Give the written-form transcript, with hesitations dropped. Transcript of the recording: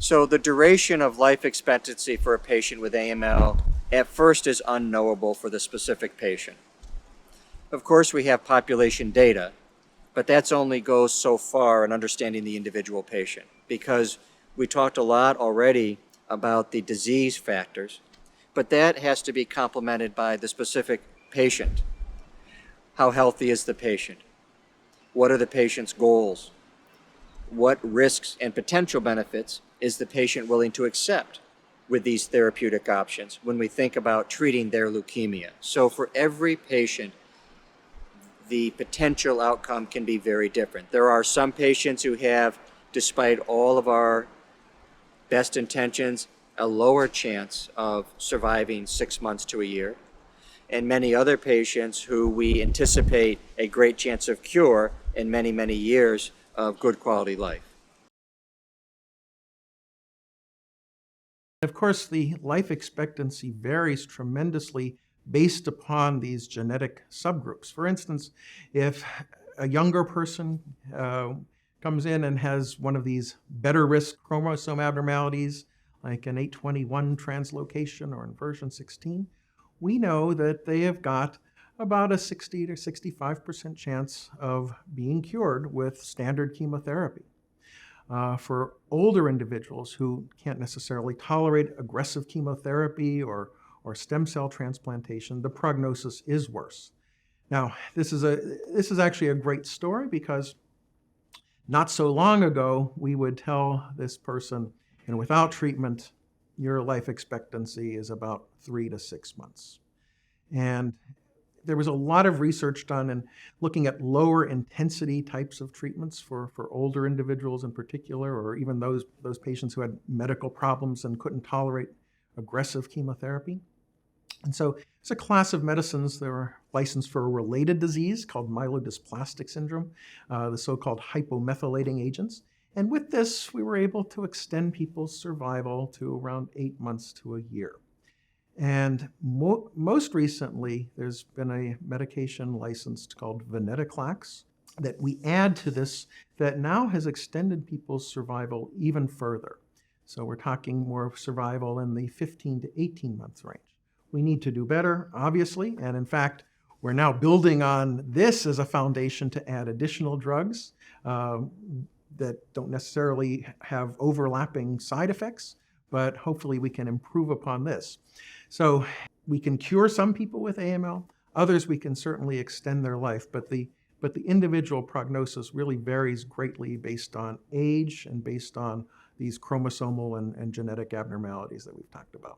So the duration of life expectancy for a patient with AML at first is unknowable for the specific patient. Of course, we have population data, but that's only goes so far in understanding the individual patient, because we talked a lot already about the disease factors, but that has to be complemented by the specific patient. How healthy is the patient? What are the patient's goals? What risks and potential benefits is the patient willing to accept with these therapeutic options when we think about treating their leukemia? So for every patient, the potential outcome can be very different. There are some patients who have, despite all of our best intentions, a lower chance of surviving 6 months to a year, and many other patients who we anticipate a great chance of cure and many, many years of good quality life. Of course, the life expectancy varies tremendously based upon these genetic subgroups. For instance, if a younger person comes in and has one of these better risk chromosome abnormalities, like an 821 translocation or inversion 16, we know that they have got about a 60 to 65% chance of being cured with standard chemotherapy. For older individuals who can't necessarily tolerate aggressive chemotherapy or stem cell transplantation, the prognosis is worse. Now, this is actually a great story, because not so long ago, we would tell this person, and without treatment, your life expectancy is about 3 to 6 months. And there was a lot of research done in looking at lower intensity types of treatments for older individuals in particular, or even those patients who had medical problems and couldn't tolerate aggressive chemotherapy. And so it's a class of medicines that are licensed for a related disease called myelodysplastic syndrome, the so-called hypomethylating agents. And with this, we were able to extend people's survival to around 8 months to a year. And most recently, there's been a medication licensed called venetoclax that we add to this that now has extended people's survival even further. So we're talking more of survival in the 15 to 18 month range. We need to do better, obviously, and in fact, we're now building on this as a foundation to add additional drugs that don't necessarily have overlapping side effects, but hopefully we can improve upon this. So we can cure some people with AML, others we can certainly extend their life, but the individual prognosis really varies greatly based on age and based on these chromosomal and genetic abnormalities that we've talked about.